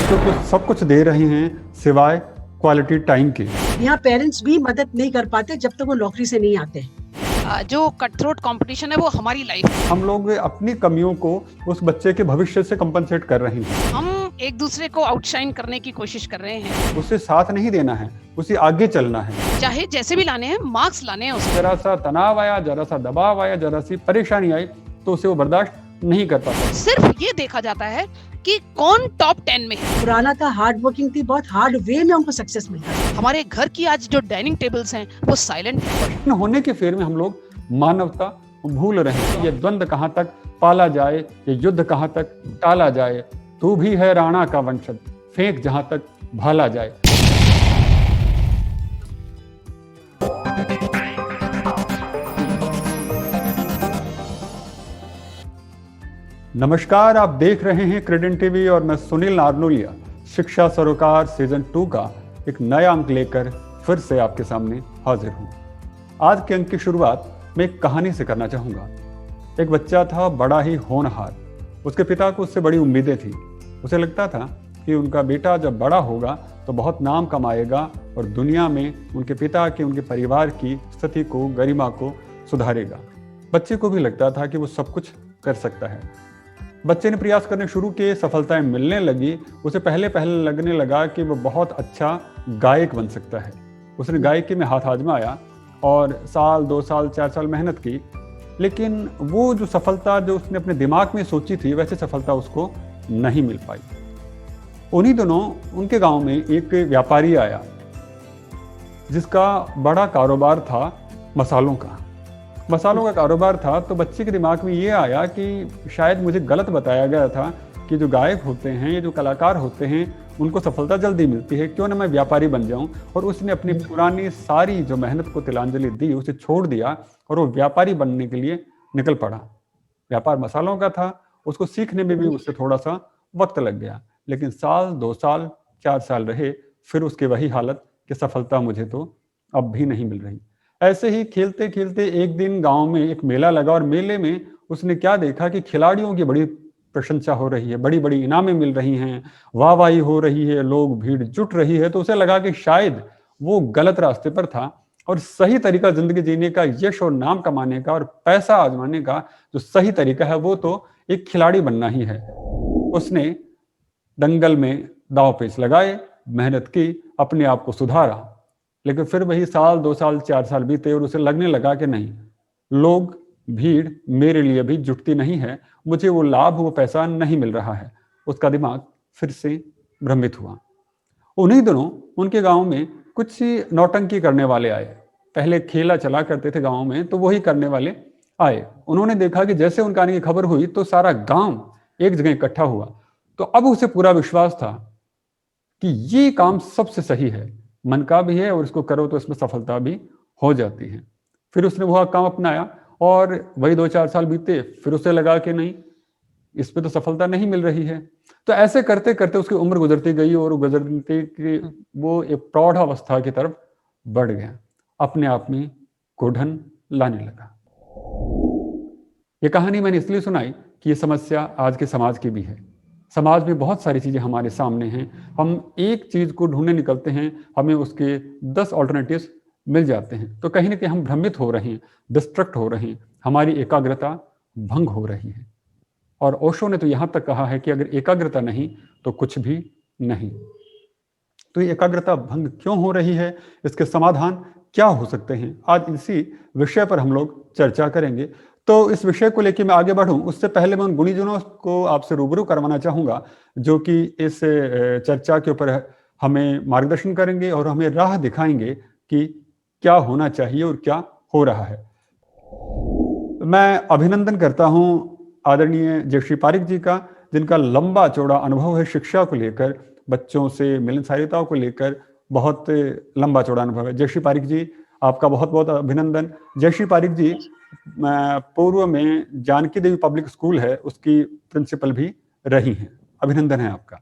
बच्चों को सब कुछ दे रहे हैं सिवाय क्वालिटी टाइम के। यहाँ पेरेंट्स भी मदद नहीं कर पाते जब तक वो नौकरी से नहीं आते। जो कट थ्रोट कंपटीशन है वो हमारी लाइफ है। हम लोग अपनी कमियों को उस बच्चे के भविष्य से कंपनसेट कर रहे हैं। हम एक दूसरे को आउटशाइन करने की कोशिश कर रहे हैं। उसे साथ नहीं देना है, उसे आगे चलना है। चाहे जैसे भी लाने हैं, मार्क्स लाने हैं उसको। जरा सा तनाव आया, जरा सा दबाव आया, जरा सी परेशानी आई तो उसे वो बर्दाश्त नहीं कर पाता। सिर्फ ये देखा जाता है कि कौन टॉप 10 में है। पुराना था हार्ड वर्किंग थी, बहुत हार्ड वे में उनको सक्सेस मिलता है। हमारे घर की आज जो डाइनिंग टेबल्स हैं वो साइलेंट है। होने के फेर में हम लोग मानवता भूल रहे हैं। ये द्वंद कहाँ तक पाला जाए, ये युद्ध कहाँ तक टाला जाए। तू भी है राणा का वंशज, फेंक जहां तक भाला जाए। नमस्कार, आप देख रहे हैं क्रेडेंट टीवी और मैं सुनील नारनोलिया शिक्षा सरोकार सीजन 2 का एक नया अंक लेकर फिर से आपके सामने हाजिर हूं। आज के अंक की शुरुआत मैं एक कहानी से करना चाहूंगा। एक बच्चा था बड़ा ही होनहार। उसके पिता को उससे बड़ी उम्मीदें थी। उसे लगता था कि उनका बेटा जब बड़ा होगा तो बहुत नाम कमाएगा और दुनिया में उनके पिता की, उनके परिवार की स्थिति को, गरिमा को सुधारेगा। बच्चे को भी लगता था कि वो सब कुछ कर सकता है। बच्चे ने प्रयास करने शुरू किए, सफलताएं मिलने लगी। उसे पहले लगने लगा कि वो बहुत अच्छा गायक बन सकता है। उसने गायकी में हाथ आजमाया और साल, 2 साल, 4 साल मेहनत की, लेकिन वो जो सफलता जो उसने अपने दिमाग में सोची थी वैसे सफलता उसको नहीं मिल पाई। उन्हीं दिनों उनके गांव में एक व्यापारी आया जिसका बड़ा कारोबार था मसालों का कारोबार था। तो बच्चे के दिमाग में ये आया कि शायद मुझे गलत बताया गया था कि जो गायक होते हैं, ये जो कलाकार होते हैं, उनको सफलता जल्दी मिलती है, क्यों ना मैं व्यापारी बन जाऊं। और उसने अपनी पुरानी सारी जो मेहनत को तिलांजलि दी, उसे छोड़ दिया और वो व्यापारी बनने के लिए निकल पड़ा। व्यापार मसालों का था, उसको सीखने में भी उससे थोड़ा सा वक्त लग गया, लेकिन साल, 2 साल, 4 साल रहे, फिर उसकी वही हालत कि सफलता मुझे तो अब भी नहीं मिल रही। ऐसे ही खेलते खेलते एक दिन गांव में एक मेला लगा और मेले में उसने क्या देखा कि खिलाड़ियों की बड़ी प्रशंसा हो रही है, बड़ी बड़ी इनामें मिल रही हैं, वाहवाही हो रही है, लोग भीड़ जुट रही है। तो उसे लगा कि शायद वो गलत रास्ते पर था और सही तरीका जिंदगी जीने का, यश और नाम कमाने का और पैसा आजमाने का जो सही तरीका है वो तो एक खिलाड़ी बनना ही है। उसने दंगल में दांव पेच लगाए, मेहनत की, अपने आप को सुधारा, लेकिन फिर वही साल, 2 साल, 4 साल बीते और उसे लगने लगा कि नहीं, लोग, भीड़ मेरे लिए भी जुटती नहीं है, मुझे वो लाभ, वो पैसा नहीं मिल रहा है। उसका दिमाग फिर से भ्रमित हुआ। उन्हीं दिनों उनके गांव में कुछ नौटंकी करने वाले आए। पहले खेला चला करते थे गांव में, तो वही करने वाले आए। उन्होंने देखा कि जैसे उनके आने की खबर हुई तो सारा गांव एक जगह इकट्ठा हुआ। तो अब उसे पूरा विश्वास था कि ये काम सबसे सही है, मन का भी है और इसको करो तो इसमें सफलता भी हो जाती है। फिर उसने वह काम अपनाया और वही 2-4 साल बीते, फिर उसे लगा कि नहीं, इस पे तो सफलता नहीं मिल रही है। तो ऐसे करते करते उसकी उम्र गुजरती गई और गुजरते कि वो एक प्रौढ़ावस्था की तरफ बढ़ गया, अपने आप में कुढ़न लाने लगा। ये कहानी मैंने इसलिए सुनाई कि ये समस्या आज के समाज की भी है। समाज में बहुत सारी चीज़ें हमारे सामने हैं, हम एक चीज़ को ढूंढने निकलते हैं, हमें उसके 10 ऑल्टरनेटिव्स मिल जाते हैं, तो कहीं ना कहीं हम भ्रमित हो रहे हैं, डिस्ट्रैक्ट हो रहे हैं, हमारी एकाग्रता भंग हो रही है। और ओशो ने तो यहाँ तक कहा है कि अगर एकाग्रता नहीं तो कुछ भी नहीं। तो ये एकाग्रता भंग क्यों हो रही है, इसके समाधान क्या हो सकते हैं, आज इसी विषय पर हम लोग चर्चा करेंगे। तो इस विषय को लेकर मैं आगे बढ़ूं उससे पहले मैं उन गुणीजनों को आपसे रूबरू करवाना चाहूंगा जो कि इस चर्चा के ऊपर हमें मार्गदर्शन करेंगे और हमें राह दिखाएंगे कि क्या होना चाहिए और क्या हो रहा है। मैं अभिनंदन करता हूं आदरणीय जयश्री पारिक जी का, जिनका लंबा चौड़ा अनुभव है शिक्षा को लेकर, बच्चों से मिलनसारिता को लेकर बहुत लंबा चौड़ा अनुभव है। जयश्री पारिक जी, आपका बहुत बहुत अभिनंदन। जयश्री पारिक जी पूर्व में जानकी देवी पब्लिक स्कूल है, उसकी प्रिंसिपल भी रही हैं। अभिनंदन है आपका।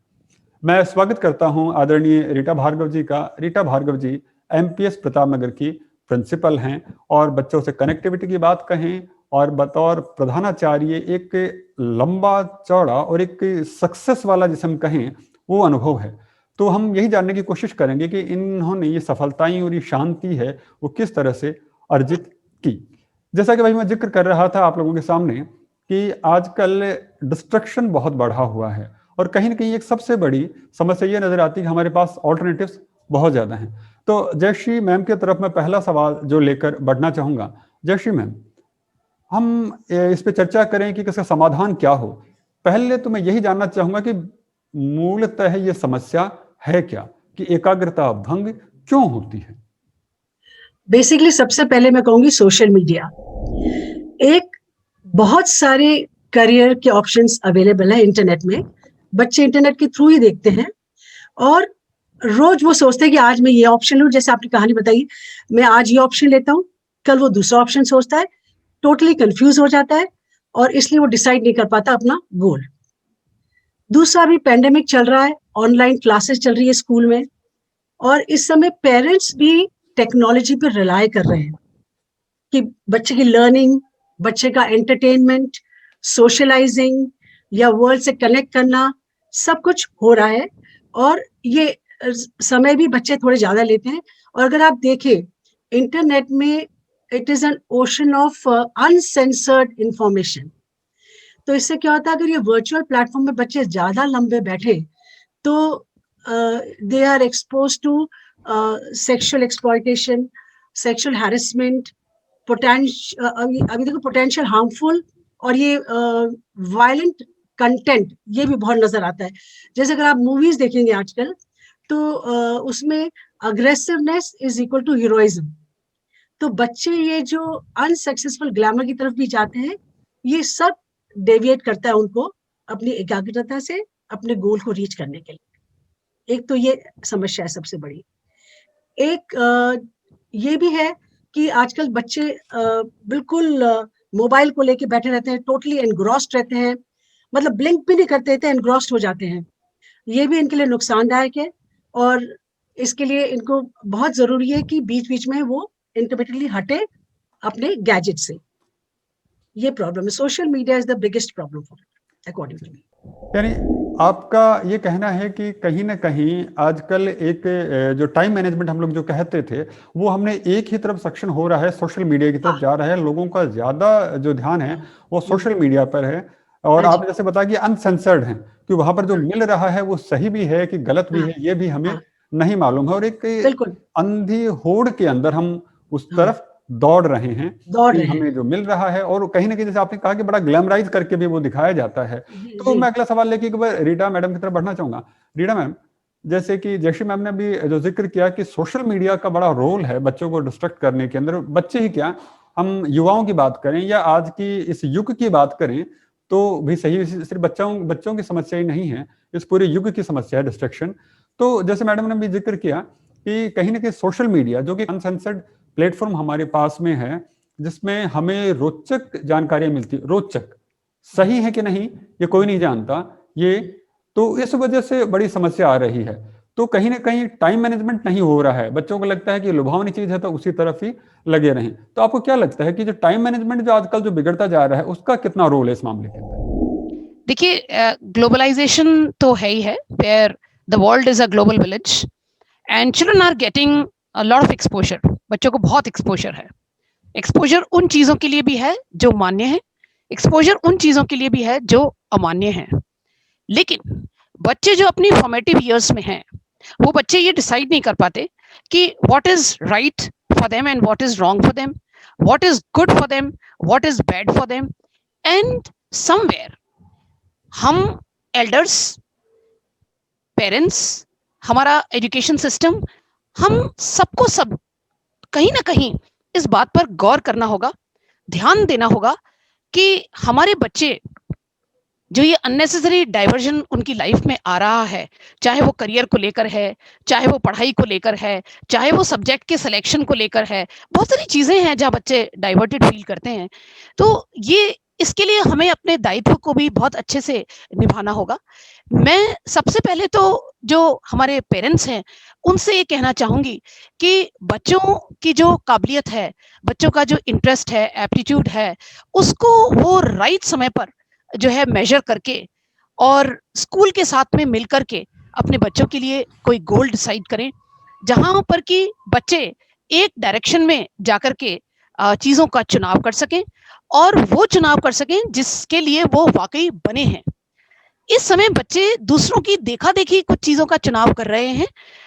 मैं स्वागत करता हूं आदरणीय रीटा भार्गव जी का। रीटा भार्गव जी एमपीएस प्रताप नगर की प्रिंसिपल हैं और बच्चों से कनेक्टिविटी की बात कहें और बतौर प्रधानाचार्य एक लंबा चौड़ा और एक सक्सेस वाला जिसे हम कहें वो अनुभव है। तो हम यही जानने की कोशिश करेंगे कि इन्होंने ये सफलताएं और ये शांति है वो किस तरह से अर्जित की। जैसा कि भाई मैं जिक्र कर रहा था आप लोगों के सामने कि आजकल डिस्ट्रक्शन बहुत बढ़ा हुआ है और कहीं ना कहीं एक सबसे बड़ी समस्या ये नजर आती है कि हमारे पास ऑल्टरनेटिव्स बहुत ज्यादा हैं। तो जयश्री मैम की तरफ मैं पहला सवाल जो लेकर बढ़ना चाहूंगा। जयश्री मैम, हम इस पे चर्चा करें कि इसका समाधान क्या हो। पहले तो मैं यही जानना चाहूंगा कि मूलतः ये समस्या है क्या, कि एकाग्रता भंग क्यों होती है? बेसिकली सबसे पहले मैं कहूंगी सोशल मीडिया। एक बहुत सारे करियर के ऑप्शंस अवेलेबल है इंटरनेट में। बच्चे इंटरनेट के थ्रू ही देखते हैं और रोज वो सोचते हैं कि आज मैं ये ऑप्शन लूं, जैसे आपने कहानी बताई, मैं आज ये ऑप्शन लेता हूँ, कल वो दूसरा ऑप्शन सोचता है, टोटली कंफ्यूज हो जाता है और इसलिए वो डिसाइड नहीं कर पाता अपना गोल। दूसरा, भी पेंडेमिक चल रहा है, ऑनलाइन क्लासेस चल रही है स्कूल में, और इस समय पेरेंट्स भी टेक्नोलॉजी पर रिलाय कर रहे हैं कि बच्चे की लर्निंग, बच्चे का एंटरटेनमेंट, सोशलाइजिंग या वर्ल्ड से कनेक्ट करना, सब कुछ हो रहा है और ये समय भी बच्चे थोड़े ज्यादा लेते हैं। और अगर आप देखें इंटरनेट में, it is an ocean of uncensored information. तो इससे क्या होता है, अगर ये वर्चुअल प्लेटफॉर्म में बच्चे ज्यादा लंबे बैठे तो they are expose to sexual exploitation, sexual harassment, अभी देखो पोटेंशियल हार्मफुल और ये वायलेंट कंटेंट ये भी बहुत नजर आता है। जैसे अगर आप मूवीज देखेंगे आजकल तो उसमें aggressiveness is equal to heroism. तो बच्चे ये जो अनसक्सेसफुल ग्लैमर की तरफ भी जाते हैं, ये सब डेविएट करता है उनको अपनी एकाग्रता से अपने गोल को रीच करने के लिए। एक तो ये समस्या है सबसे बड़ी। एक ये भी है कि आजकल बच्चे बिल्कुल मोबाइल को लेके बैठे रहते हैं, टोटली एनग्रॉस्ड रहते हैं, मतलब ब्लिंक भी नहीं करते थे, एनग्रॉस्ड हो जाते हैं। ये भी इनके लिए नुकसानदायक है और इसके लिए इनको बहुत जरूरी है कि बीच बीच में वो इंटरमिटेंटली हटे अपने गैजेट से। ये प्रॉब्लम है। Social media is the biggest problem for according to me. यानी आपका ये कहना है कि कहीं ना कहीं आजकल एक जो टाइम मैनेजमेंट हम लोग जो कहते थे वो हमने एक ही तरफ सेक्शन हो रहा है, सोशल मीडिया की तरफ जा रहा है। लोगों का ज्यादा जो ध्यान है वो सोशल मीडिया पर है और हाँ आपने जैसे बताया कि अनसेंसर्ड है कि वहां पर जो मिल रहा है वो सही भी है कि गलत भी है, ये भी हमें नहीं मालूम है। और एक बिल्कुल अंधी होड़ के अंदर हम उस हाँ, तरफ दौड़ रहे हैं दौड़ कि रहे हैं। हमें जो मिल रहा है, और कहीं ना कहीं जैसे आपने कहा कि बड़ा ग्लैमराइज करके भी वो दिखाया जाता है। जी तो जी मैं अगला सवाल लेके एक बार रीटा मैडम की तरफ बढ़ना चाहूंगा। रीटा मैम, जैसे कि जयश्री मैम ने भी जो जिक्र किया कि सोशल मीडिया का बड़ा रोल है बच्चों को डिस्ट्रैक्ट करने के अंदर, बच्चे ही क्या, हम युवाओं की बात करें या आज की इस युग की बात करें तो भी सही, सिर्फ बच्चों बच्चों की समस्या ही नहीं है, इस पूरे युग की समस्या है डिस्ट्रैक्शन। तो जैसे मैडम ने भी जिक्र किया कि कहीं ना कहीं सोशल मीडिया जो कि अनसेंसर्ड प्लेटफॉर्म हमारे पास में है, जिसमें हमें रोचक जानकारियां मिलती, रोचक सही है कि नहीं ये कोई नहीं जानता ये, तो इस वजह से बड़ी समस्या आ रही है। तो कहीं ना कहीं टाइम मैनेजमेंट नहीं हो रहा है, बच्चों को लगता है कि लुभावनी चीज है तो उसी तरफ ही लगे रहें। तो आपको क्या लगता है कि जो टाइम मैनेजमेंट जो आजकल जो बिगड़ता जा रहा है उसका कितना रोल है इस मामले के अंदर? देखिए, ग्लोबलाइजेशन तो है ही है, where the world is a global village and children are getting a lot of exposure. बच्चों को बहुत एक्सपोजर है। एक्सपोजर उन चीजों के लिए भी है जो मान्य है, एक्सपोजर उन चीजों के लिए भी है जो अमान्य है। लेकिन बच्चे जो अपनी फॉर्मेटिव ईयर्स में हैं, वो बच्चे ये डिसाइड नहीं कर पाते कि what is right for them and what is wrong for them, what is good for them, what is bad for them. And somewhere हम एल्डर्स, पेरेंट्स, हमारा एजुकेशन सिस्टम, हम सबको सब कहीं ना कहीं इस बात पर गौर करना होगा, ध्यान देना होगा कि हमारे बच्चे जो ये अननेसेसरी डाइवर्जन उनकी लाइफ में आ रहा है, चाहे वो करियर को लेकर है, चाहे वो पढ़ाई को लेकर है, चाहे वो सब्जेक्ट के सिलेक्शन को लेकर है, बहुत सारी चीजें हैं जहाँ बच्चे डाइवर्टेड फील करते हैं। तो ये इसके लिए हमें अपने दायित्व को भी बहुत अच्छे से निभाना होगा। मैं सबसे पहले तो जो हमारे पेरेंट्स हैं उनसे ये कहना चाहूंगी कि बच्चों की जो काबिलियत है, बच्चों का जो इंटरेस्ट है, एप्टीट्यूड है, उसको वो राइट समय पर जो है मेजर करके और स्कूल के साथ में मिल करके अपने बच्चों के लिए कोई गोल डिसाइड करें, जहां पर कि बच्चे एक डायरेक्शन में जाकर के चीजों का चुनाव कर सकें और वो चुनाव कर सकें जिसके लिए वो वाकई बने हैं। इस समय बच्चे दूसरों की देखा देखी कुछ चीजों का चुनाव कर रहे हैं,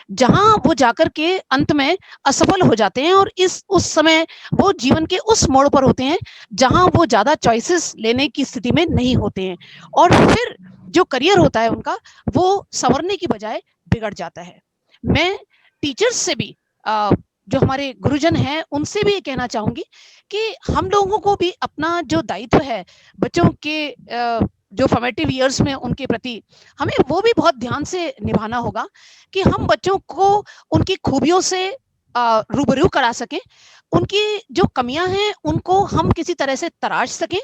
जहां वो जाकर के अंत में असफल हो जाते हैं और उस समय वो जीवन के उस मोड़ पर होते हैं जहां वो ज्यादा चॉइसेस लेने की स्थिति में नहीं होते हैं, और फिर जो करियर होता है उनका वो संवरने की बजाय बिगड़ जाता है। मैं टीचर्स से भी जो हमारे गुरुजन हैं उनसे भी ये कहना चाहूंगी कि हम लोगों को भी अपना जो दायित्व है बच्चों के जो फॉर्मेटिव ईयर्स में उनके प्रति, हमें वो भी बहुत ध्यान से निभाना होगा कि हम बच्चों को उनकी खूबियों से रूबरू करा सकें, उनकी जो कमियां हैं उनको हम किसी तरह से तराश सकें,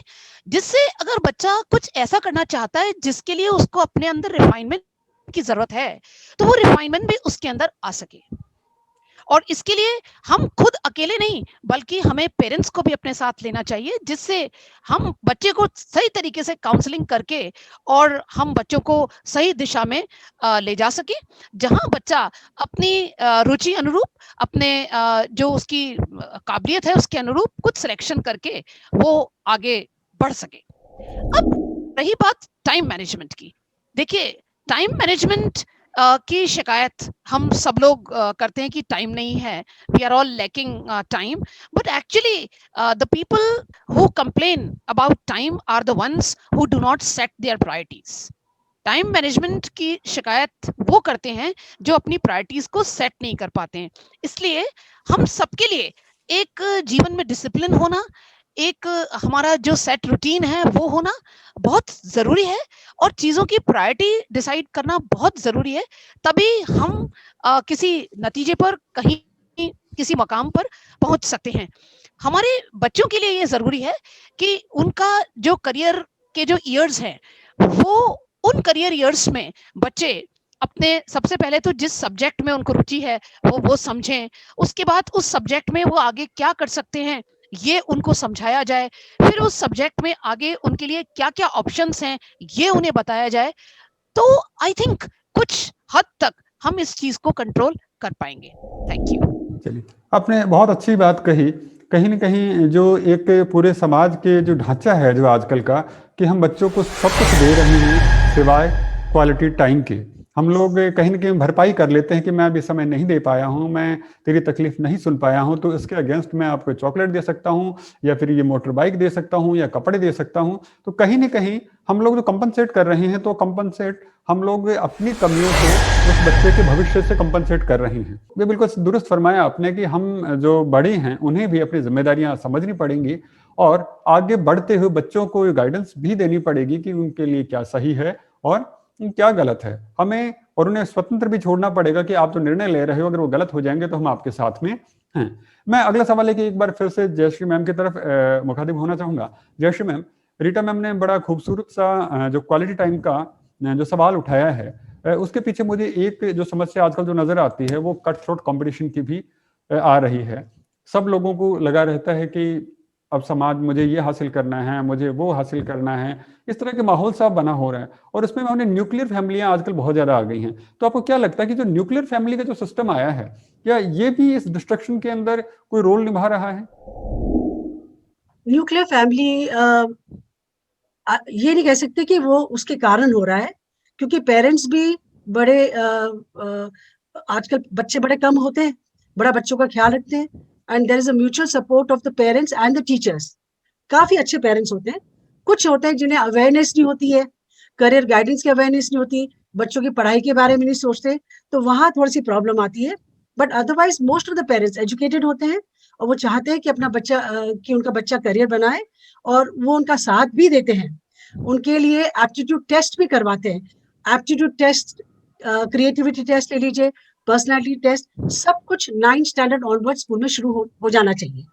जिससे अगर बच्चा कुछ ऐसा करना चाहता है जिसके लिए उसको अपने अंदर रिफाइनमेंट की जरूरत है, तो वो रिफाइनमेंट भी उसके अंदर आ सके। और इसके लिए हम खुद अकेले नहीं बल्कि हमें पेरेंट्स को भी अपने साथ लेना चाहिए, जिससे हम बच्चे को सही तरीके से काउंसलिंग करके और हम बच्चों को सही दिशा में ले जा सके, जहां बच्चा अपनी रुचि अनुरूप, अपने जो उसकी काबिलियत है उसके अनुरूप कुछ सिलेक्शन करके वो आगे बढ़ सके। अब रही बात टाइम मैनेजमेंट की, देखिए टाइम मैनेजमेंट की शिकायत हम सब लोग करते हैं कि टाइम नहीं है, we are all lacking time, but actually the people who complain about time are the ones who do not set their priorities. Time management की शिकायत वो करते हैं जो अपनी प्रायोरिटीज को सेट नहीं कर पाते हैं। इसलिए हम सबके लिए एक जीवन में डिसिप्लिन होना, एक हमारा जो सेट रूटीन है वो होना बहुत जरूरी है, और चीजों की प्रायोरिटी डिसाइड करना बहुत जरूरी है। तभी हम किसी नतीजे पर, कहीं किसी मकाम पर पहुंच सकते हैं। हमारे बच्चों के लिए ये जरूरी है कि उनका जो करियर के जो ईयर्स हैं वो, उन करियर ईयर्स में बच्चे अपने सबसे पहले तो जिस सब्जेक्ट में उनको रुचि है वो समझें, उसके बाद उस सब्जेक्ट में वो आगे क्या कर सकते हैं ये उनको समझाया जाए, फिर उस सब्जेक्ट में आगे उनके लिए क्या क्या ऑप्शंस हैं ये उन्हें बताया जाए, तो आई थिंक कुछ हद तक हम इस चीज को कंट्रोल कर पाएंगे। Thank you. चलिए, आपने बहुत अच्छी बात कही। कहीं न कहीं जो एक पूरे समाज के जो ढांचा है जो आजकल का, कि हम बच्चों को सब कुछ दे रहे हैं सिवाय क्वालिटी टाइम के। हम लोग कहीं न कहीं भरपाई कर लेते हैं कि मैं अभी समय नहीं दे पाया हूँ, मैं तेरी तकलीफ नहीं सुन पाया हूँ, तो इसके अगेंस्ट मैं आपको चॉकलेट दे सकता हूँ, या फिर ये मोटर बाइक दे सकता हूँ, या कपड़े दे सकता हूँ। तो कहीं न कहीं हम लोग जो कंपनसेट कर रहे हैं, तो कंपनसेट हम लोग अपनी कमियों को उस बच्चे के भविष्य से कंपनसेट कर रहे हैं। ये बिल्कुल दुरुस्त फरमाया आपने कि हम जो बड़े हैं उन्हें भी अपनी जिम्मेदारियां समझनी पड़ेंगी, और आगे बढ़ते हुए बच्चों को गाइडेंस भी देनी पड़ेगी कि उनके लिए क्या सही है और क्या गलत है। हमें और उन्हें स्वतंत्र भी छोड़ना पड़ेगा कि आप जो निर्णय ले रहे हो अगर वो गलत हो जाएंगे तो हम आपके साथ में हैं। मैं अगला सवाल है कि एक बार फिर से जयश्री मैम की तरफ मुखातिब होना चाहूंगा। जयश्री मैम, रीटा मैम ने बड़ा खूबसूरत सा जो क्वालिटी टाइम का जो सवाल उठाया है, उसके पीछे मुझे एक जो समस्या आजकल जो नजर आती है वो कट थ्रोट कंपटीशन की भी आ रही है। सब लोगों को लगा रहता है कि अब समाज मुझे ये हासिल करना है, मुझे वो हासिल करना है, इस तरह के माहौल सा बना हो रहा है। और इसमें हमने न्यूक्लियर फैमिलियां आजकल बहुत ज्यादा आ गई हैं। तो आपको क्या लगता है कि जो न्यूक्लियर फैमिली का जो सिस्टम आया है, क्या ये भी इस डिस्ट्रक्शन के अंदर कोई रोल निभा रहा है? न्यूक्लियर फैमिली ये नहीं कह सकते कि वो उसके कारण हो रहा है, क्योंकि पेरेंट्स भी बड़े आजकल बच्चे बड़े कम होते हैं, बड़ा बच्चों का ख्याल रखते हैं, and there is a mutual support of the parents and the teachers. काफी अच्छे पेरेंट्स होते हैं, कुछ होते हैं जिन्हें अवेयरनेस नहीं होती है, करियर गाइडेंस की अवेयरनेस नहीं होती, बच्चों की पढ़ाई के बारे में नहीं सोचते, तो वहां थोड़ी सी प्रॉब्लम आती है। But otherwise most of the parents educated होते हैं और वो चाहते हैं कि अपना बच्चा कि उनका बच्चा करियर बनाए, और वो उनका साथ भी देते हैं। उनके लिए एप्टीट्यूड टेस्ट भी करवाते हैं, एप्टीट्यूड टेस्ट, क्रिएटिविटी टेस्ट ले लीजिए, पर्सनालिटी टेस्ट, सब कुछ 9th स्टैंडर्ड ऑनवर्ड स्कूल में शुरू हो जाना चाहिए।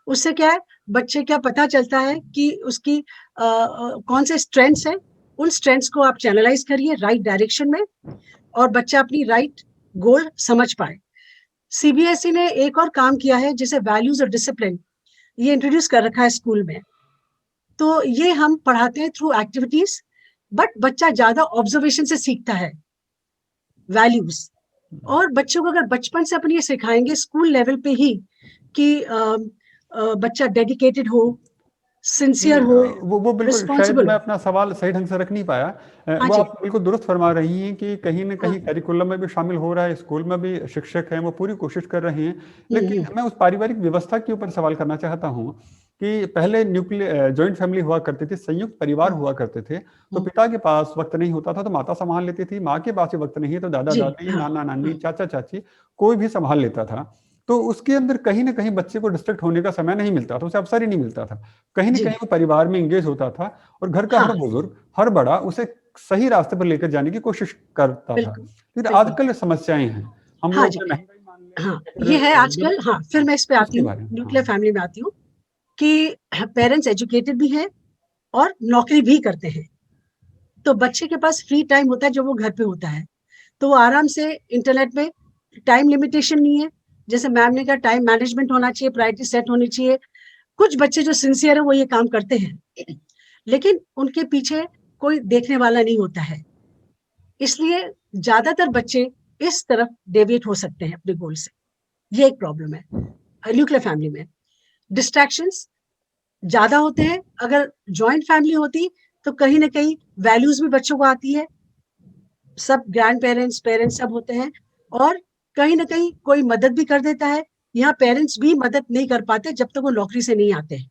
उससे क्या है, बच्चे क्या पता चलता है कि उसकी कौन से स्ट्रेंथ्स हैं, उन स्ट्रेंथ्स को आप चैनलाइज करिए राइट डायरेक्शन में, और बच्चा अपनी राइट गोल समझ पाए। सीबीएसई ने एक और काम किया है जिसे वैल्यूज और डिसिप्लिन ये इंट्रोड्यूस कर रखा है स्कूल में। तो ये हम पढ़ाते हैं थ्रू एक्टिविटीज, बट बच्चा ज्यादा ऑब्जर्वेशन से सीखता है। वैल्यूज। और बच्चों को अगर बचपन से अपन ये सिखाएंगे स्कूल लेवल पे ही कि बच्चा डेडिकेटेड हो, सिंसियर हो, वो बिल्कुल, शायद रिस्पॉन्सिबल मैं हो। अपना सवाल सही ढंग से रख नहीं पाया। हाँ वो जी। आप बिल्कुल दुरुस्त फरमा रही हैं कि कहीं न कहीं हाँ। करिकुलम में भी शामिल हो रहा है, स्कूल में भी शिक्षक हैं, वो पूरी कोशिश कर रहे हैं। हम्म। लेकिन मैं उस पारिवारिक व्यवस्था के ऊपर सवाल करना चाहता हूँ कि पहले जॉइंट फैमिली हुआ करती थी, संयुक्त परिवार हम्म, हुआ करते थे, तो हम्म, पिता के पास वक़्त नहीं होता था, तो माता सँभाल लेती थी, माँ के पास ही वक़्त नहीं है, तो जी। दादा-दादी, हाँ। नाना-नानी, हाँ। चाचा-चाची, कोई भी सँभाल लेता था। तो उसके अंदर कहीं न कहीं बच्चे को डिस्ट्रैक्ट होने का समय नहीं मिलता था, उसे अवसर ही नहीं मिलता था। कहीं न जी। कहीं वो परिवार में एंगेज होता था और घर का हर हाँ। बुजुर्ग, हर बड़ा उसे सही रास्ते पर लेकर जाने की कोशिश करता था। बिल्कुल। फिर बिल्कुल। आजकल समस्याएँ हैं, हम हाँ लोग जी। चाहे महँगाई मान लें हाँ, या फिर ये है जब आजकल। हाँ, फिर हाँ, मैं इस पे आती उसके हूँ, बारे में। न्यूक्लियर हाँ, फैमिली में आती हूँ कि पेरेंट्स एजुकेटेड भी हैं और नौकरी भी करते हैं। तो बच्चे के पास फ्री टाइम होता है जो वो घर पे होता है, तो वो आराम से इंटरनेट में, टाइम लिमिटेशन नहीं है। जैसे मैम ने कहा, टाइम मैनेजमेंट होना चाहिए, प्रायोरिटी सेट होनी चाहिए। कुछ बच्चे जो सिंसियर है वो ये काम करते हैं, लेकिन उनके पीछे कोई देखने वाला नहीं होता है, इसलिए ज्यादातर बच्चे इस तरफ डेविएट हो सकते हैं अपने गोल से। ये एक प्रॉब्लम है न्यूक्लियर फैमिली में। डिस्ट्रैक्शंस ज्यादा होते हैं। अगर जॉइंट फैमिली होती तो कहीं ना कहीं वैल्यूज भी बच्चों को आती है, सब ग्रैंड पेरेंट्स, पेरेंट्स सब होते हैं, और कहीं ना कहीं कोई मदद भी कर देता है। यहाँ पेरेंट्स भी मदद नहीं कर पाते जब तक वो नौकरी से नहीं आते हैं।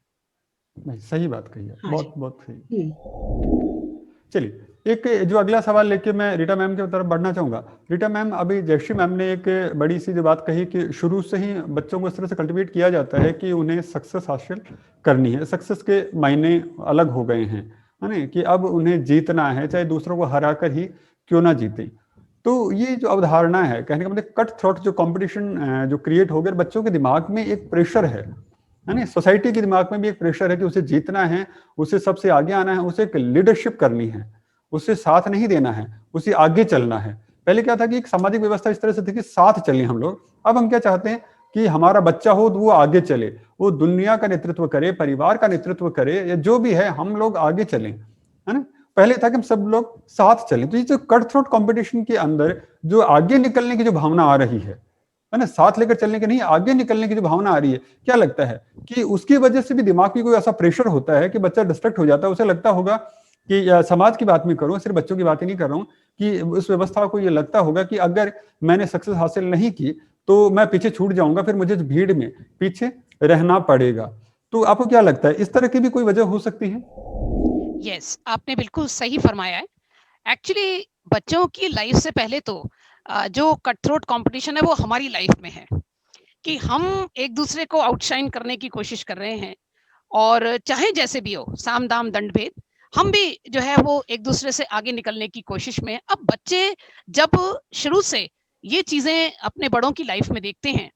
नहीं, सही बात कही है, हाँ जी। बहुत-बहुत सही। हम्म। चलिए, एक जो अगला सवाल लेके मैं रीटा मैम की तरफ बढ़ना चाहूँगा। रीटा मैम, अभी जयश्री मैम ने एक बड़ी-सी जो बात कही कि शुरू से ही बच्चों को इस तरह से कल्टिवेट किया जाता है कि उन्हें सक्सेस हासिल करनी है। सक्सेस के मायने अलग हो गए हैं, है ना? कि अब उन्हें जीतना है, चाहे दूसरों को हराकर ही क्यों ना जीतें। तो ये जो अवधारणा है, कहने का मतलब कट थ्रोट जो कॉम्पिटिशन जो क्रिएट हो गया, बच्चों के दिमाग में एक प्रेशर है ना? सोसाइटी के दिमाग में भी एक प्रेशर है कि उसे जीतना है, उसे सबसे आगे आना है, उसे एक लीडरशिप करनी है, उसे साथ नहीं देना है, उसे आगे चलना है। पहले क्या था कि एक सामाजिक व्यवस्था इस तरह से थी कि साथ चलें हम लोग। अब हम क्या चाहते हैं कि हमारा बच्चा हो तो वो आगे चले, वो दुनिया का नेतृत्व करे, परिवार का नेतृत्व करे, या जो भी है हम लोग आगे चलें, है ना? पहले था कि हम सब लोग साथ चलें। तो ये जो कट थ्रोट कॉम्पिटिशन के अंदर जो आगे निकलने की जो भावना आ रही है ना? साथ लेकर चलने की नहीं, आगे निकलने की जो भावना आ रही है, क्या लगता है कि उसकी वजह से भी दिमाग में कोई ऐसा प्रेशर होता है कि बच्चा डिस्ट्रैक्ट हो जाता है? उसे लगता होगा कि समाज की बात मैं करूं, सिर्फ बच्चों की बात ही नहीं कर रहा हूं, कि उस व्यवस्था को ये लगता होगा कि अगर मैंने सक्सेस हासिल नहीं की तो मैं पीछे छूट जाऊंगा, फिर मुझे भीड़ में पीछे रहना पड़ेगा। तो आपको क्या लगता है, इस तरह की भी कोई वजह हो सकती है? यस, आपने बिल्कुल सही फरमाया है। एक्चुअली बच्चों की लाइफ से पहले तो जो कट थ्रोट कंपटीशन है वो हमारी लाइफ में है, कि हम एक दूसरे को आउटशाइन करने की कोशिश कर रहे हैं, और चाहे जैसे भी हो, साम दाम दंड भेद, हम भी जो है वो एक दूसरे से आगे निकलने की कोशिश में हैं। अब बच्चे जब शुरू से ये चीजें अपने बड़ों की लाइफ में देखते हैं,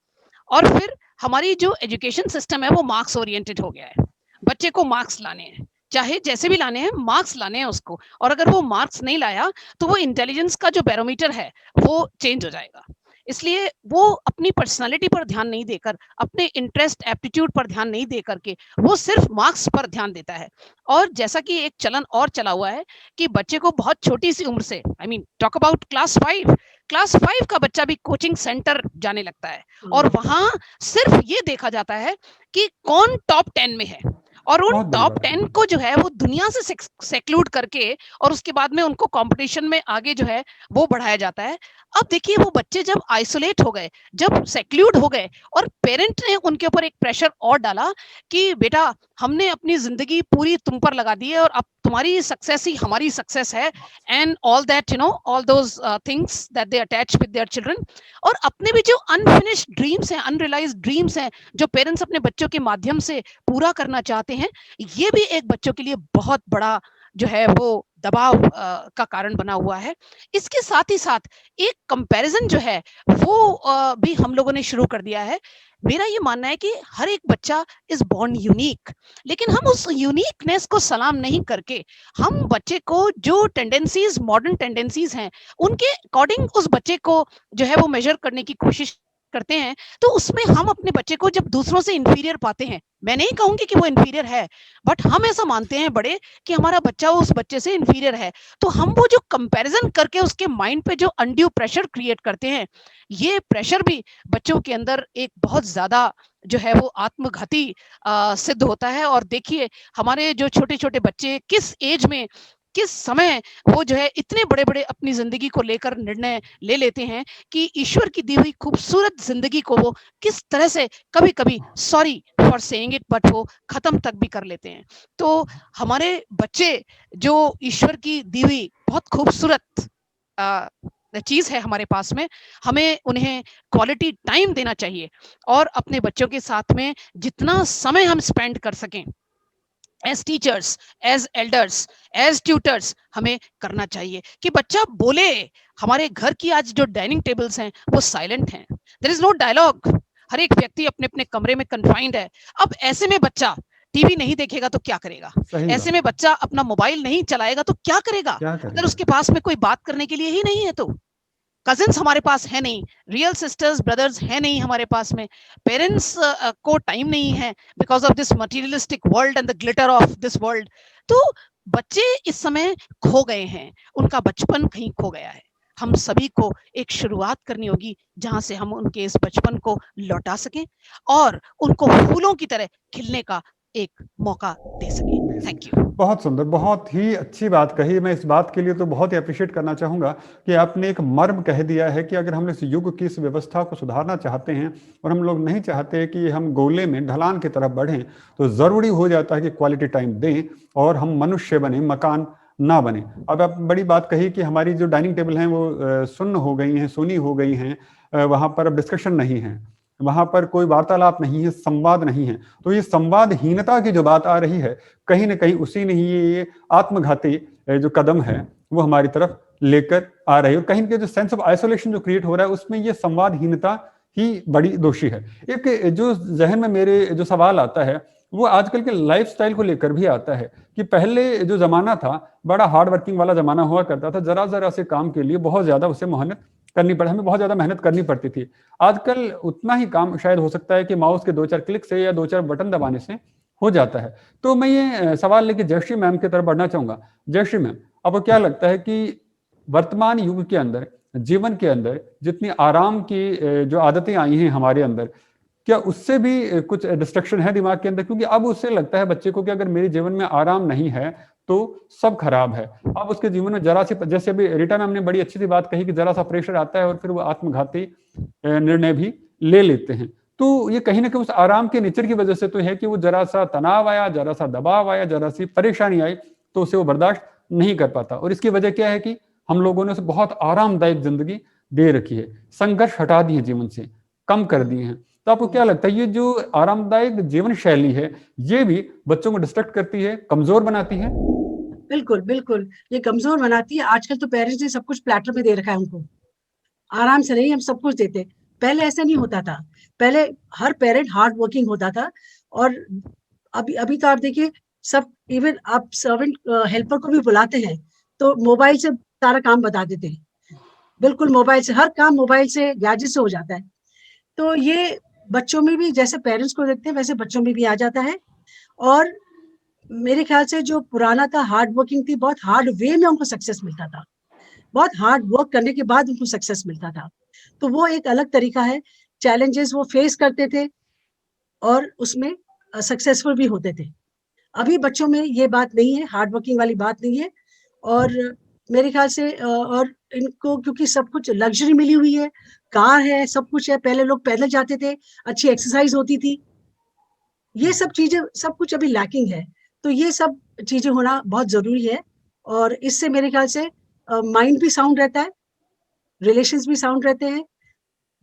और फिर हमारी जो एजुकेशन सिस्टम है वो मार्क्स ओरिएंटेड हो गया है। बच्चे को मार्क्स लाने हैं, चाहे जैसे भी लाने हैं, मार्क्स लाने हैं उसको, और अगर वो मार्क्स नहीं लाया तो वो इंटेलिजेंस का जो बैरोमीटर है वो चेंज हो जाएगा। इसलिए वो अपनी पर्सनालिटी पर ध्यान नहीं देकर, अपने इंटरेस्ट एप्टीट्यूड पर ध्यान नहीं दे करके, वो सिर्फ मार्क्स पर ध्यान देता है। और जैसा कि एक चलन और चला हुआ है कि बच्चे को बहुत छोटी सी उम्र से, I mean talk about class 5 का बच्चा भी कोचिंग सेंटर जाने लगता है, और वहां सिर्फ ये देखा जाता है कि कौन टॉप 10 में है, और उन बहुत बड़ी बात टॉप 10 है। को जो है वो दुनिया से सेक्लूड करके, और उसके बाद में उनको कंपटीशन में आगे जो है वो बढ़ाया जाता है। अब देखिए, वो बच्चे जब आइसोलेट हो गए, जब सेक्लूड हो गए, और पेरेंट ने उनके ऊपर एक प्रेशर और डाला कि बेटा, हमने अपनी जिंदगी पूरी तुम पर लगा दी है, और अब तुम्हारी सक्सेस ही हमारी सक्सेस है, and all that, all those things that they attach with their children. और अपने भी जो अनफिनिश्ड ड्रीम्स हैं, अनरियलाइज्ड ड्रीम्स हैं, जो पेरेंट्स अपने बच्चों के माध्यम से पूरा करना चाहते हैं, ये भी एक बच्चों के लिए बहुत बड़ा जो है वो दबाव का कारण बना हुआ है। इसके साथ ही साथ एक कंपैरिजन जो है वो भी हम लोगों ने शुरू कर दिया है। मेरा ये मानना है कि हर एक बच्चा इज बॉर्न यूनिक, लेकिन हम उस यूनिकनेस को सलाम नहीं करके, हम बच्चे को जो मॉडर्न टेंडेंसीज हैं, उनके अकॉर्डिंग उस बच्चे को जो है वो मेजर करने की कोशिश करते हैं, तो उसमें हम अपने बच्चे को जब दूसरों से इंफीरियर पाते हैं, मैं नहीं कहूंगी कि वो इंफीरियर है, बट हम ऐसा मानते हैं बड़े कि हमारा बच्चा उस बच्चे से इंफीरियर है, तो हम वो जो कंपैरिजन करके उसके माइंड पे जो अनड्यू प्रेशर क्रिएट करते हैं, ये प्रेशर भी बच्चों के अंदर एक बहुत ज्यादा जो है वो आत्मघाती सिद्ध होता है। और देखिए हमारे जो छोटे छोटे बच्चे किस एज में, किस समय वो जो है इतने बड़े बड़े अपनी जिंदगी को लेकर निर्णय ले लेते हैं कि ईश्वर की दी हुई खूबसूरत जिंदगी को वो किस तरह से कभी कभी, sorry for saying it, but वो खत्म तक भी कर लेते हैं। तो हमारे बच्चे जो ईश्वर की दी हुई बहुत खूबसूरत चीज है हमारे पास में, हमें उन्हें क्वालिटी टाइम देना चाहिए और अपने बच्चों के साथ में जितना समय हम स्पेंड कर सकें as teachers, as elders, as tutors, हमें करना चाहिए कि बच्चा बोले। हमारे घर की आज जो डाइनिंग टेबल्स हैं वो साइलेंट हैं, देयर इज नो डायलॉग, हर एक व्यक्ति अपने अपने कमरे में कन्फाइंड है। अब ऐसे में बच्चा टीवी नहीं देखेगा तो क्या करेगा, ऐसे में बच्चा अपना मोबाइल नहीं चलाएगा तो क्या करेगा, अगर उसके पास में कोई बात करने के लिए ही नहीं है तो। कजिन्स हमारे पास है नहीं, रियल सिस्टर्स ब्रदर्स है नहीं हमारे पास में, पेरेंट्स को टाइम नहीं है because of this materialistic world and the glitter of this world. तो बच्चे इस समय खो गए हैं, उनका बचपन कहीं खो गया है। हम सभी को एक शुरुआत करनी होगी जहां से हम उनके इस बचपन को लौटा सकें और उनको फूलों की तरह खिलने का एक मौका दे सकें। Thank you. बहुत सुंदर, बहुत ही अच्छी बात कही। मैं इस बात के लिए तो बहुत ही अप्रिशिएट करना चाहूँगा कि आपने एक मर्म कह दिया है कि अगर हम इस युग की इस व्यवस्था को सुधारना चाहते हैं और हम लोग नहीं चाहते कि हम गोले में ढलान की तरफ बढ़ें, तो ज़रूरी हो जाता है कि क्वालिटी टाइम दें और हम मनुष्य बने, मकान ना बने। अब आप बड़ी बात कही कि हमारी जो डाइनिंग टेबल हैं वो सुन्न हो गई हैं, सुनी हो गई हैं, वहाँ पर अब डिस्कशन नहीं है, वहां पर कोई वार्तालाप नहीं है, संवाद नहीं है। तो ये संवादहीनता की जो बात आ रही है, कहीं ना कहीं उसी ने ही ये आत्मघाती जो कदम है वो हमारी तरफ लेकर आ रही है। और कहीं के जो सेंस ऑफ आइसोलेशन जो क्रिएट हो रहा है उसमें ये संवादहीनता ही बड़ी दोषी है। एक जो जहन में मेरे जो सवाल आता है वो आजकल के लाइफस्टाइल को लेकर भी आता है कि पहले जो जमाना था बड़ा हार्ड वर्किंग वाला जमाना हुआ करता था, जरा जरा से काम के लिए बहुत ज्यादा उसे मेहनत करनी पड़े, हमें बहुत ज्यादा मेहनत करनी पड़ती थी। आजकल उतना ही काम शायद हो सकता है कि माउस के 2-4 क्लिक से या 2-4 बटन दबाने से हो जाता है। तो मैं ये सवाल लेके जयश्री मैम की तरफ बढ़ना चाहूंगा। जयश्री मैम, आपको क्या लगता है कि वर्तमान युग के अंदर, जीवन के अंदर जितनी आराम की जो आदतें आई हैं हमारे अंदर, क्या उससे भी कुछ डिस्ट्रक्शन है दिमाग के अंदर? क्योंकि अब उससे लगता है बच्चे को कि अगर मेरे जीवन में आराम नहीं है तो सब खराब है। अब उसके जीवन में जरा सी, जैसे अभी रीटा मैम ने बड़ी अच्छी सी बात कही कि जरा सा प्रेशर आता है और फिर वो आत्मघाती निर्णय भी ले लेते हैं। तो ये कहीं ना कहीं उस आराम के नेचर की वजह से तो है कि वो जरा सा तनाव आया, जरा सा दबाव आया, जरा सी परेशानी आई तो उसे वो बर्दाश्त नहीं कर पाता। और इसकी वजह क्या है कि हम लोगों ने उसे बहुत आरामदायक जिंदगी दे रखी है, संघर्ष हटा दिए जीवन से, कम कर दिए हैं। तो आपको क्या लगता है ये जो आरामदायक जीवन शैली है ये भी बच्चों को डिस्ट्रैक्ट करती है, कमजोर बनाती है? बिल्कुल बिल्कुल, ये कमजोर बनाती है। आजकल तो पेरेंट्स ने सब कुछ प्लेटर पे दे रखा है उनको, आराम से नहीं हम सब कुछ देते। पहले ऐसा नहीं होता था, पहले हर पेरेंट हार्ड वर्किंग होता था। और अभी अभी तो आप देखिए सब, इवन आप सर्वेंट हेल्पर को भी बुलाते हैं तो मोबाइल से सारा काम बता देते हैं। बिल्कुल मोबाइल से, हर काम मोबाइल से, गैजेट से हो जाता है। तो ये बच्चों में भी, जैसे पेरेंट्स को देखते हैं वैसे बच्चों में भी आ जाता है। और मेरे ख्याल से जो पुराना था, हार्ड वर्किंग थी, बहुत हार्ड वे में उनको सक्सेस मिलता था, बहुत हार्ड वर्क करने के बाद उनको सक्सेस मिलता था। तो वो एक अलग तरीका है, चैलेंजेस वो फेस करते थे और उसमें सक्सेसफुल भी होते थे। अभी बच्चों में ये बात नहीं है, हार्ड वर्किंग वाली बात नहीं है। और मेरे ख्याल से और इनको क्योंकि सब कुछ लग्जरी मिली हुई है, कार है, सब कुछ है। पहले लोग पैदल जाते थे, अच्छी एक्सरसाइज होती थी, ये सब चीजें, सब कुछ अभी लैकिंग है। तो ये सब चीजें होना बहुत जरूरी है और इससे मेरे ख्याल से माइंड भी साउंड रहता है, रिलेशंस भी साउंड रहते हैं।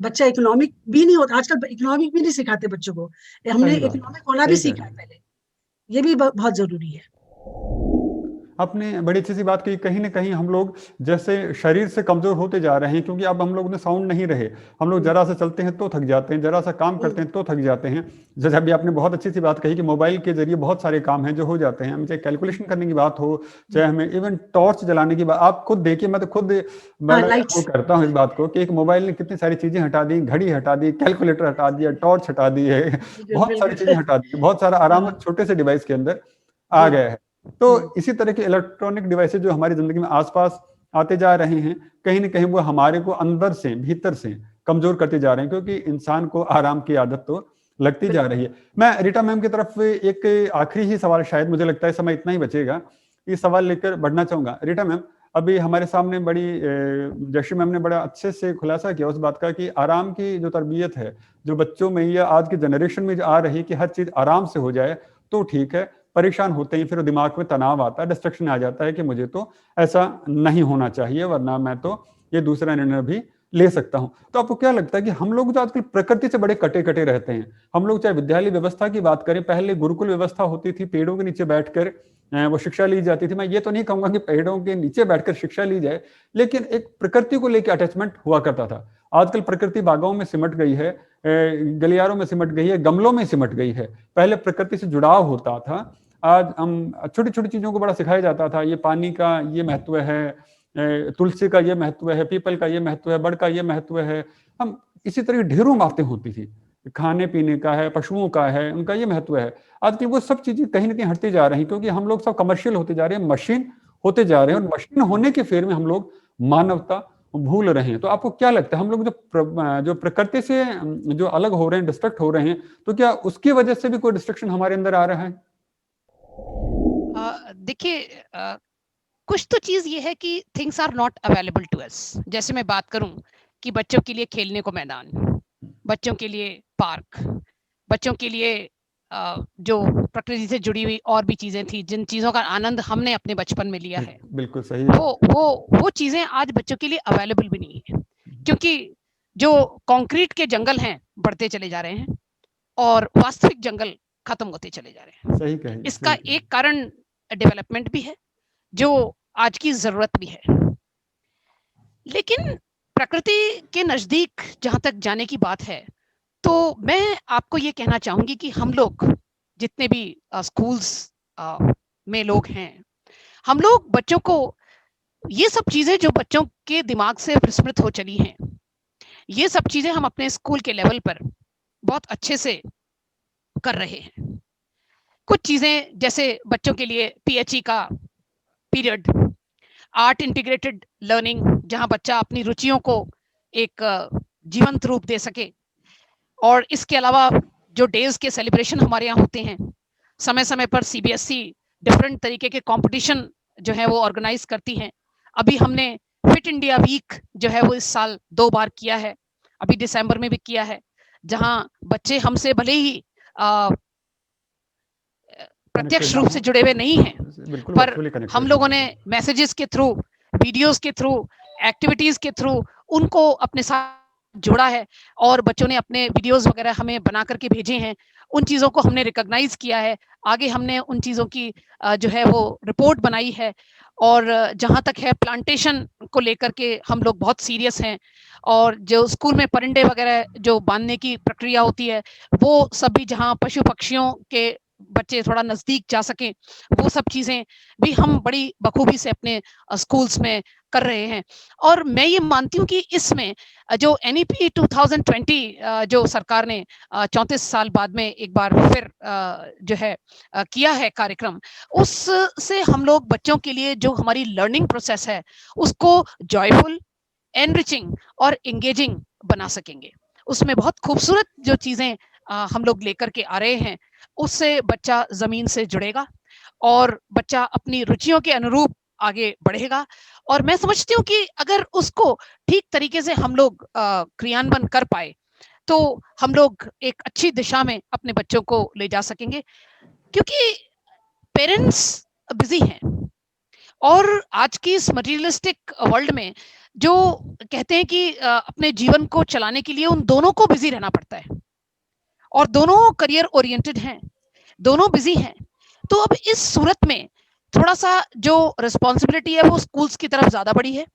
बच्चा इकोनॉमिक भी नहीं होता, आजकल इकोनॉमिक भी नहीं सिखाते बच्चों को, हमने सही बात है, इकोनॉमिक होना भी सही कह सीखा रहे है हैं। पहले, ये भी बहुत जरूरी है। आपने बड़ी अच्छी सी बात कही। कहीं ना कहीं हम लोग जैसे शरीर से कमजोर होते जा रहे हैं, क्योंकि अब हम लोग में साउंड नहीं रहे। हम लोग जरा सा चलते हैं तो थक जाते हैं, जरा सा काम करते हैं तो थक जाते हैं। जैसे अभी आपने बहुत अच्छी सी बात कही कि मोबाइल के जरिए बहुत सारे काम हैं जो हो जाते हैं, हमें चाहे कैलकुलेशन करने की बात हो, चाहे हमें इवन टॉर्च जलाने की बात। आप खुद देखिए, मैं तो खुद मैं वो करता हूँ इस बात को कि एक मोबाइल ने कितनी सारी चीजें हटा दी, घड़ी हटा दी, कैलकुलेटर हटा दिया, टॉर्च हटा दी है, बहुत सारी चीजें हटा दी, बहुत सारा आराम छोटे से डिवाइस के अंदर आ गया है। तो इसी तरह के इलेक्ट्रॉनिक डिवाइसेज जो हमारी जिंदगी में आसपास आते जा रहे हैं, कहीं ना कहीं वो हमारे को अंदर से, भीतर से कमजोर करते जा रहे हैं, क्योंकि इंसान को आराम की आदत तो लगती जा रही है। मैं रीटा मैम की तरफ एक आखिरी ही सवाल, शायद मुझे लगता है समय इतना ही बचेगा, ये सवाल लेकर बढ़ना चाहूंगा। रीटा मैम, अभी हमारे सामने बड़ी जयश्री मैम ने बड़ा अच्छे से खुलासा किया उस बात का कि आराम की जो तरबियत है, जो बच्चों में या आज की जनरेशन में जो आ रही कि हर चीज आराम से हो जाए तो ठीक है, परेशान होते हैं, फिर दिमाग में तनाव आता है, डिस्ट्रक्शन आ जाता है कि मुझे तो ऐसा नहीं होना चाहिए, वरना मैं तो ये दूसरा निर्णय भी ले सकता हूं। तो आपको क्या लगता है कि हम लोग जो आजकल प्रकृति से बड़े कटे कटे रहते हैं, हम लोग चाहे विद्यालय व्यवस्था की बात करें, पहले गुरुकुल व्यवस्था होती थी, पेड़ों के नीचे बैठकर वो शिक्षा ली जाती थी। मैं ये तो नहीं कहूंगा कि पेड़ों के नीचे बैठकर शिक्षा ली जाए, लेकिन एक प्रकृति को लेकर अटैचमेंट हुआ करता था। आजकल प्रकृति बागों में सिमट गई है, गलियारों में सिमट गई है, गमलों में सिमट गई है। पहले प्रकृति से जुड़ाव होता था, आज हम छोटी छोटी चीजों को बड़ा सिखाया जाता था, ये पानी का ये महत्व है, तुलसी का ये महत्व है, पीपल का ये महत्व है, बड़ का ये महत्व है। हम इसी तरह ढेरों बातें होती थी, खाने पीने का है, पशुओं का है, उनका ये महत्व है। आजकल वो सब चीजें कहीं ना कहीं हटती जा रही, क्योंकि हम लोग सब कमर्शियल होते जा रहे हैं, मशीन होते जा रहे हैं, और मशीन होने के फेर में हम लोग मानवता भूल रहे हैं। तो आपको क्या लगता है, हम लोग जो प्रकृति से जो अलग हो रहे हैं, डिस्ट्रैक्ट हो रहे हैं, तो क्या उसकी वजह से भी कोई डिस्ट्रक्शन हमारे अंदर आ रहा है? देखिए, कुछ तो चीज ये है कि things are not available to us. जैसे मैं बात करूं कि बच्चों के लिए खेलने को मैदान, बच्चों के लिए पार्क, बच्चों के लिए जो प्रकृति से जुड़ी हुई और भी चीजें थी, जिन चीजों का आनंद हमने अपने बचपन में लिया है, बिल्कुल सही, वो चीजें आज बच्चों के लिए अवेलेबल भी नहीं है, क्योंकि जो कंक्रीट के जंगल हैं बढ़ते चले जा रहे हैं और वास्तविक जंगल खत्म होते चले जा रहे हैं। सही कही, इसका एक कारण डेवलपमेंट भी है, जो आज की जरूरत भी है। लेकिन प्रकृति के नजदीक जहां तक जाने की बात है, तो मैं आपको ये कहना चाहूंगी कि हम लोग जितने भी स्कूल्स में लोग हैं, हम लोग बच्चों को ये सब चीजें जो बच्चों के दिमाग से विस्मृत हो चली हैं, ये सब चीजें हम अपने स्कूल के लेवल पर बहुत अच्छे से कर रहे हैं। कुछ चीजें जैसे बच्चों के लिए PHE का पीरियड, आर्ट इंटीग्रेटेड लर्निंग, जहां बच्चा अपनी रुचियों को एक जीवंत रूप दे सके। और इसके अलावा जो डेज के सेलिब्रेशन हमारे यहाँ होते हैं, समय समय पर CBSE डिफरेंट तरीके के कंपटीशन जो है वो ऑर्गेनाइज करती हैं। अभी हमने फिट इंडिया वीक जो है वो इस साल 2 बार किया है, अभी दिसंबर में भी किया है, जहां बच्चे हमसे भले ही प्रत्यक्ष रूप से जुड़े हुए नहीं हैं, पर हम लोगों ने मैसेजेस के थ्रू, वीडियोस के थ्रू, एक्टिविटीज के थ्रू उनको अपने साथ जोड़ा है, और बच्चों ने अपने वीडियोस वगैरह हमें बना करके भेजे हैं। उन चीज़ों को हमने रिकॉग्नाइज किया है, आगे हमने उन चीज़ों की जो है वो रिपोर्ट बनाई है। और जहाँ तक है प्लांटेशन को लेकर के हम लोग बहुत सीरियस हैं, और जो स्कूल में परिंदे वगैरह जो बांधने की प्रक्रिया होती है, वो सब भी जहाँ पशु पक्षियों के बच्चे थोड़ा नजदीक जा सकें, वो सब चीजें भी हम बड़ी बखूबी से अपने स्कूल्स में कर रहे हैं। और मैं ये मानती हूँ कि इसमें जो NEP 2020 जो सरकार ने 34 साल बाद में एक बार फिर जो है किया है कार्यक्रम, उससे हम लोग बच्चों के लिए जो हमारी लर्निंग प्रोसेस है उसको जॉयफुल, एनरिचिंग और एंगेजिंग बना सकेंगे। उसमें बहुत खूबसूरत जो चीजें हम लोग लेकर के आ रहे हैं, उससे बच्चा जमीन से जुड़ेगा और बच्चा अपनी रुचियों के अनुरूप आगे बढ़ेगा। और मैं समझती हूँ कि अगर उसको ठीक तरीके से हम लोग क्रियान्वयन कर पाए, तो हम लोग एक अच्छी दिशा में अपने बच्चों को ले जा सकेंगे, क्योंकि पेरेंट्स बिजी हैं, और आज की इस मटेरियलिस्टिक वर्ल्ड में जो कहते हैं कि अपने जीवन को चलाने के लिए उन दोनों को बिजी रहना पड़ता है, और दोनों करियर ओरिएंटेड हैं, दोनों बिजी हैं। तो अब इस सूरत में थोड़ा सा जो रिस्पॉन्सिबिलिटी है वो स्कूल्स की तरफ ज्यादा बड़ी है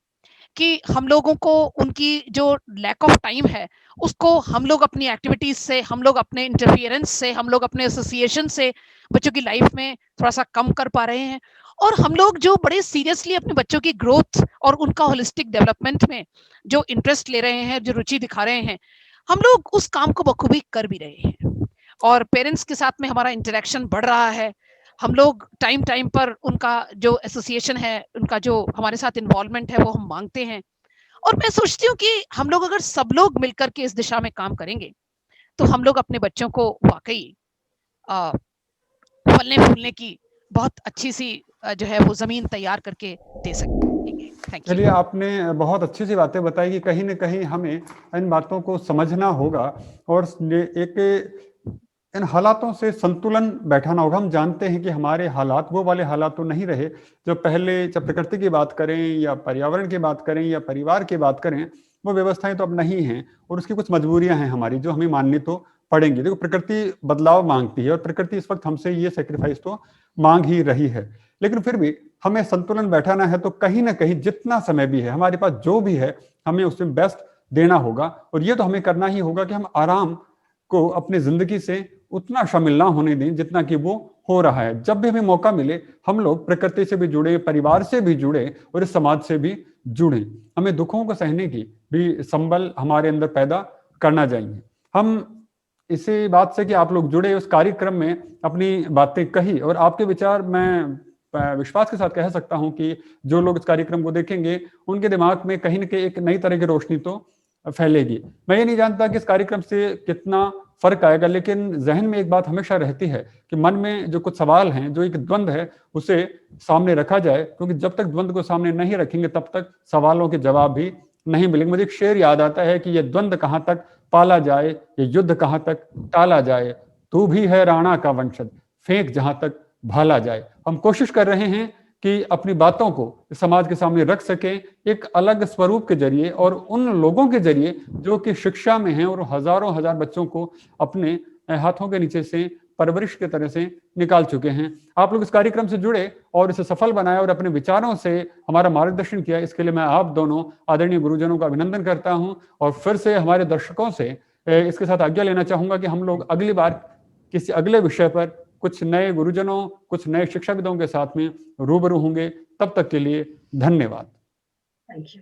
कि हम लोगों को उनकी जो लैक ऑफ टाइम है उसको हम लोग अपनी एक्टिविटीज से, हम लोग अपने इंटरफियरेंस से, हम लोग अपने एसोसिएशन से बच्चों की लाइफ में थोड़ा सा कम कर पा रहे हैं। और हम लोग जो बड़े सीरियसली अपने बच्चों की ग्रोथ और उनका होलिस्टिक डेवलपमेंट में जो इंटरेस्ट ले रहे हैं, जो रुचि दिखा रहे हैं, हम लोग उस काम को बखूबी कर भी रहे हैं। और पेरेंट्स के साथ में हमारा इंटरेक्शन बढ़ रहा है। हम लोग टाइम टाइम पर उनका जो एसोसिएशन है, उनका जो हमारे साथ इन्वॉल्वमेंट है वो हम मांगते हैं। और मैं सोचती हूँ कि हम लोग अगर सब लोग मिलकर के इस दिशा में काम करेंगे तो हम लोग अपने बच्चों को वाकई फलने फूलने की बहुत अच्छी सी जो है वो जमीन तैयार करके दे सकेंगे। थैंक चलिए, यू। आपने बहुत अच्छी सी बातें बताई कि कहीं ना कहीं हमें इन बातों को समझना होगा और एक इन हालातों से संतुलन बैठाना होगा। हम जानते हैं कि हमारे हालात वो वाले हालात तो नहीं रहे जो पहले, जब प्रकृति की बात करें या पर्यावरण की बात करें या परिवार की बात करें, वो व्यवस्थाएं तो अब नहीं हैं और उसकी कुछ मजबूरियां हैं हमारी जो हमें माननी तो पड़ेंगी। देखो, प्रकृति बदलाव मांगती है और प्रकृति इस वक्त हमसे ये सेक्रीफाइस तो मांग ही रही है, लेकिन फिर भी हमें संतुलन बैठाना है तो कहीं ना कहीं जितना समय भी है हमारे पास, जो भी है, हमें उसमें बेस्ट देना होगा। और ये तो हमें करना ही होगा कि हम आराम को अपनी जिंदगी से उतना शामिल ना होने दें जितना कि वो हो रहा है। जब भी हमें मौका मिले हम लोग प्रकृति से भी जुड़े, परिवार से भी जुड़े और इस समाज से भी जुड़े। हमें दुखों को सहने की भी संबल हमारे अंदर पैदा करना चाहिए। हम इसी बात से कि आप लोग जुड़े, उस कार्यक्रम में अपनी बातें कही और आपके विचार मैं विश्वास के साथ कह सकता हूं कि जो लोग इस कार्यक्रम को देखेंगे उनके दिमाग में कहीं ना कहीं एक नई तरह की रोशनी तो फैलेगी। मैं ये नहीं जानता कि इस कार्यक्रम से कितना फर्क आएगा, लेकिन जहन में एक बात हमेशा रहती है कि मन में जो कुछ सवाल हैं, जो एक द्वंद है, उसे सामने रखा जाए, क्योंकि जब तक द्वंद को सामने नहीं रखेंगे तब तक सवालों के जवाब भी नहीं मिलेंगे। मुझे एक शेर याद आता है कि यह द्वंद कहाँ तक पाला जाए, ये युद्ध कहाँ तक टाला जाए, तू भी है राणा का वंशज, फेंक जहां तक भाला जाए। हम कोशिश कर रहे हैं कि अपनी बातों को समाज के सामने रख सकें एक अलग स्वरूप के जरिए और उन लोगों के जरिए जो कि शिक्षा में हैं और हजारों हजार बच्चों को अपने हाथों के नीचे से परवरिश की तरह से निकाल चुके हैं। आप लोग इस कार्यक्रम से जुड़े और इसे सफल बनाया और अपने विचारों से हमारा मार्गदर्शन किया, इसके लिए मैं आप दोनों आदरणीय गुरुजनों का अभिनंदन करता हूं। और फिर से हमारे दर्शकों से इसके साथ आज्ञा लेना चाहूंगा कि हम लोग अगली बार किसी अगले विषय पर कुछ नए गुरुजनों, कुछ नए शिक्षाविदों के साथ में रूबरू होंगे। तब तक के लिए धन्यवाद। Thank you.